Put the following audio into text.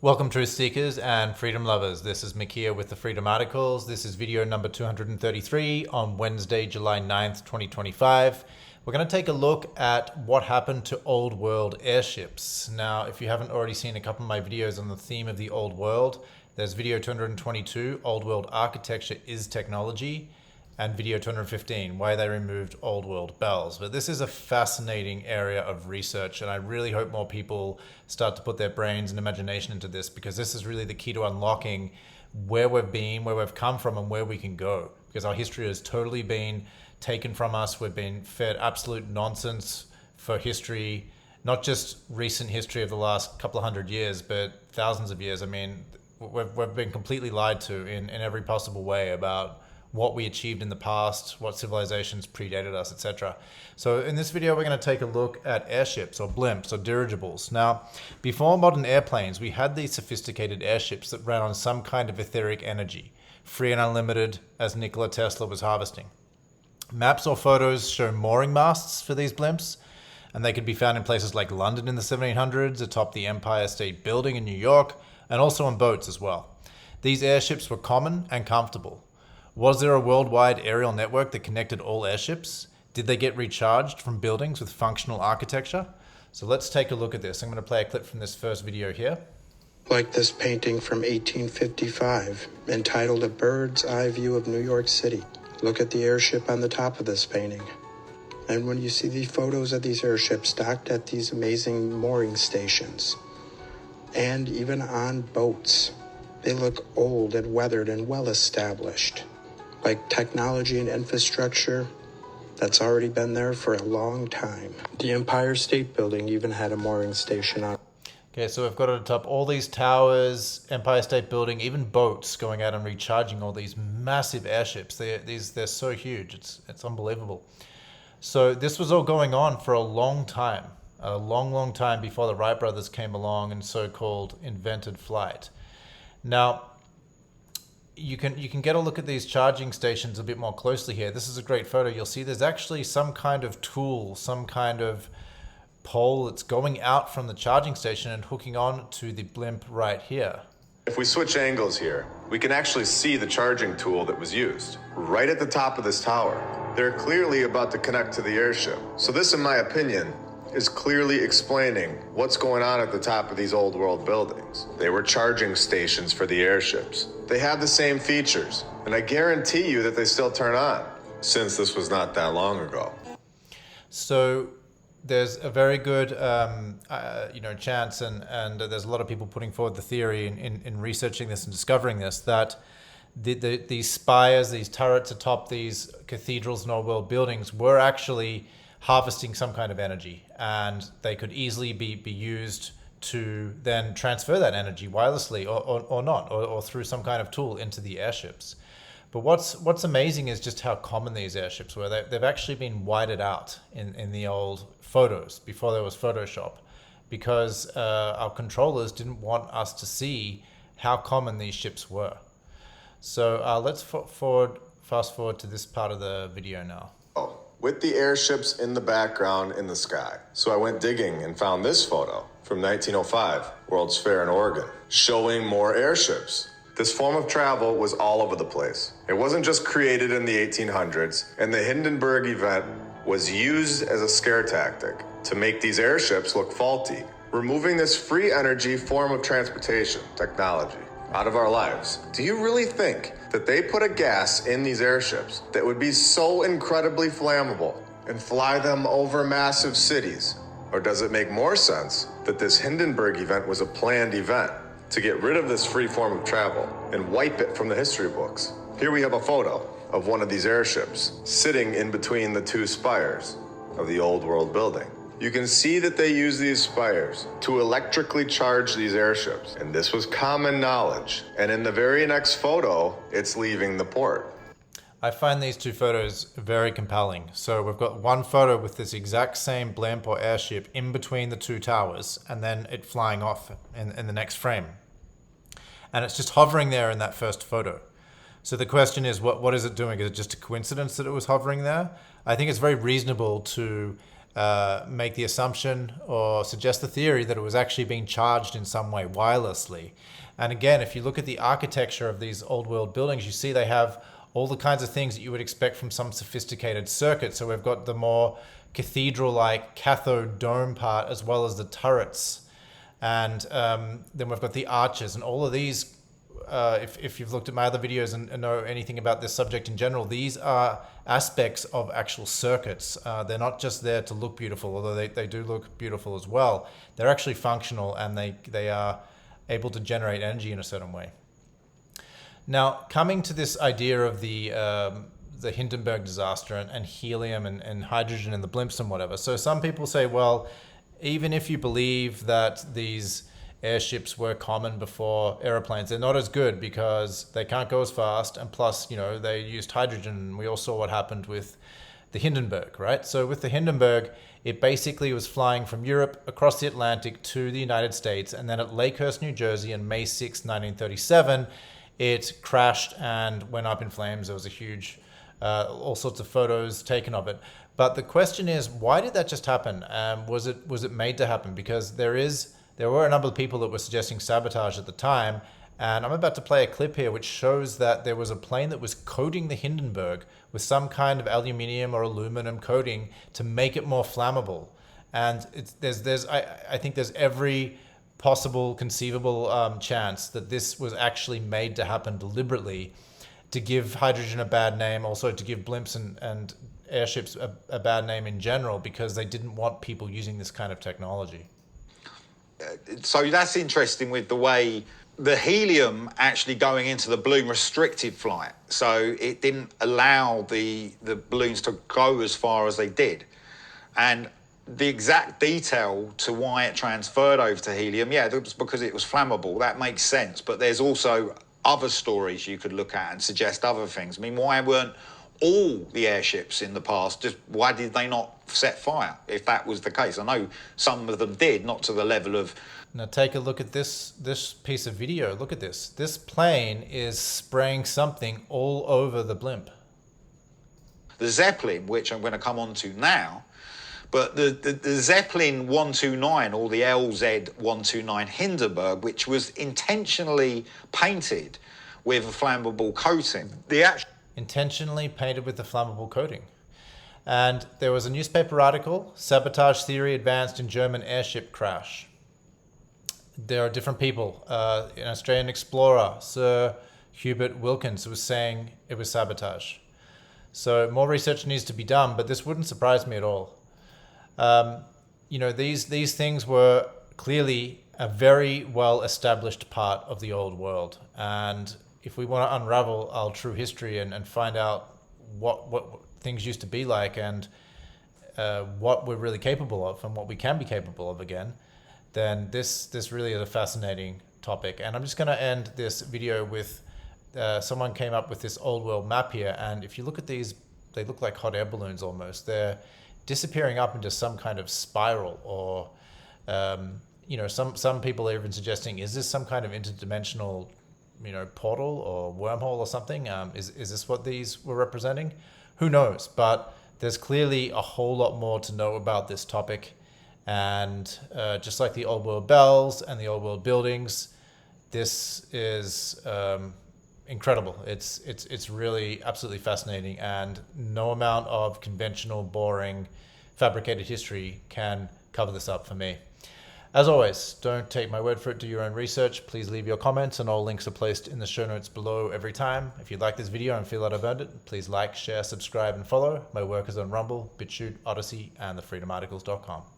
Welcome truth seekers and freedom lovers. This is Mick here with the Freedom Articles. This is video number 233 on Wednesday, July 9th, 2025. We're going to take a look at what happened to old world airships. Now, if you haven't already seen a couple of my videos on the theme of the old world, there's video 222, Old World Architecture is Technology, and video 215, why they removed old world bells. But this is a fascinating area of research, and I really hope more people start to put their brains and imagination into this, because this is really the key to unlocking where we've been, where we've come from, and where we can go. Because our history has totally been taken from us. We've been fed absolute nonsense for history, not just recent history of the last couple of hundred years, but thousands of years. I mean, we've been completely lied to in every possible way about what we achieved in the past, what civilizations predated us, etc. So in this video, we're going to take a look at airships or blimps or dirigibles. Now, before modern airplanes, we had these sophisticated airships that ran on some kind of etheric energy, free and unlimited, as Nikola Tesla was harvesting. Maps or photos show mooring masts for these blimps, and they could be found in places like London in the 1700s, atop the Empire State Building in New York, and also on boats as well. These airships were common and comfortable. Was there a worldwide aerial network that connected all airships? Did they get recharged from buildings with functional architecture? So let's take a look at this. I'm going to play a clip from this first video here. Like this painting from 1855, entitled A Bird's Eye View of New York City. Look at the airship on the top of this painting. And when you see the photos of these airships docked at these amazing mooring stations, and even on boats, they look old and weathered and well established. Like technology and infrastructure that's already been there for a long time. The Empire State Building even had a mooring station on. Okay, so we've got at the top all these towers, Empire State Building, even boats going out and recharging all these massive airships. They're so huge, it's unbelievable. So this was all going on for a long time, a long time before the Wright brothers came along and so-called invented flight. Now, you can get a look at these charging stations a bit more closely here. This is a great photo. You'll see there's actually some kind of tool, some kind of pole that's going out from the charging station and hooking on to the blimp right here. If we switch angles here, we can actually see the charging tool that was used right at the top of this tower. They're clearly about to connect to the airship. So this, in my opinion, is clearly explaining what's going on at the top of these old world buildings. They were charging stations for the airships. They have the same features, and I guarantee you that they still turn on, since this was not that long ago. So there's a very good chance, and there's a lot of people putting forward the theory in researching this and discovering this, that these spires, these turrets atop these cathedrals and old world buildings were actually harvesting some kind of energy, and they could easily be used to then transfer that energy wirelessly or not, or through some kind of tool into the airships. But what's amazing is just how common these airships were. They've actually been whited out in the old photos before there was Photoshop, because our controllers didn't want us to see how common these ships were. So let's fast forward to this part of the video now. With the airships in the background in the sky. So I went digging and found this photo from 1905, World's Fair in Oregon, showing more airships. This form of travel was all over the place. It wasn't just created in the 1800s, and the Hindenburg event was used as a scare tactic to make these airships look faulty, removing this free energy form of transportation technology out of our lives. Do you really think that they put a gas in these airships that would be so incredibly flammable and fly them over massive cities? Or does it make more sense that this Hindenburg event was a planned event to get rid of this free form of travel and wipe it from the history books? Here we have a photo of one of these airships sitting in between the two spires of the old world building. You can see that they use these spires to electrically charge these airships. And this was common knowledge. And in the very next photo, it's leaving the port. I find these two photos very compelling. So we've got one photo with this exact same blimp or airship in between the two towers, and then it flying off in the next frame. And it's just hovering there in that first photo. So the question is, what is it doing? Is it just a coincidence that it was hovering there? I think it's very reasonable to make the assumption or suggest the theory that it was actually being charged in some way wirelessly. And again, if you look at the architecture of these old world buildings, you see they have all the kinds of things that you would expect from some sophisticated circuit. So we've got the more cathedral-like cathode dome part, as well as the turrets. And then we've got the arches, and all of these, if you've looked at my other videos and know anything about this subject in general, these are aspects of actual circuits. They're not just there to look beautiful, although they do look beautiful as well. They're actually functional, and they are able to generate energy in a certain way. Now, coming to this idea of the Hindenburg disaster and helium and hydrogen and the blimps and whatever. So some people say, well, even if you believe that these airships were common before airplanes, they're not as good because they can't go as fast, and plus, they used hydrogen. We all saw what happened with the Hindenburg, right? So with the Hindenburg, it basically was flying from Europe across the Atlantic to the United States, and then at Lakehurst, New Jersey on May 6, 1937, it crashed and went up in flames. There was a huge, all sorts of photos taken of it. But the question is, why did that just happen? Was it made to happen? Because there were a number of people that were suggesting sabotage at the time. And I'm about to play a clip here which shows that there was a plane that was coating the Hindenburg with some kind of aluminium or aluminum coating to make it more flammable. And I think there's every possible conceivable chance that this was actually made to happen deliberately to give hydrogen a bad name, also to give blimps and airships a bad name in general, because they didn't want people using this kind of technology. So that's interesting with the way the helium actually going into the balloon restricted flight. So it didn't allow the balloons to go as far as they did. And the exact detail to why it transferred over to helium, it was because it was flammable. That makes sense. But there's also other stories you could look at and suggest other things. I mean, why weren't all the airships in the past, why did they not set fire if that was the case? I know some of them did, not to the level of... Now take a look at this piece of video. Look at this. This plane is spraying something all over the blimp. The Zeppelin, which I'm going to come on to now, but the Zeppelin 129, or the LZ 129 Hindenburg, which was intentionally painted with a flammable coating. Intentionally painted with the flammable coating. And there was a newspaper article, Sabotage Theory Advanced in German Airship Crash. There are different people. An Australian explorer, Sir Hubert Wilkins, was saying it was sabotage. So more research needs to be done, but this wouldn't surprise me at all. These things were clearly a very well-established part of the old world. And if we want to unravel our true history and find out what things used to be like and what we're really capable of and what we can be capable of again, then this really is a fascinating topic. And I'm just going to end this video with someone came up with this old world map here. And if you look at these, they look like hot air balloons almost. They're disappearing up into some kind of spiral, or some people are even suggesting, is this some kind of interdimensional portal or wormhole or something? Is this what these were representing? Who knows? But there's clearly a whole lot more to know about this topic. And just like the old world bells and the old world buildings, this is incredible. It's really absolutely fascinating, and no amount of conventional, boring, fabricated history can cover this up for me. As always, don't take my word for it, do your own research. Please leave your comments, and all links are placed in the show notes below every time. If you like this video and feel that I've earned it, please like, share, subscribe, and follow. My work is on Rumble, BitChute, Odyssey, and thefreedomarticles.com.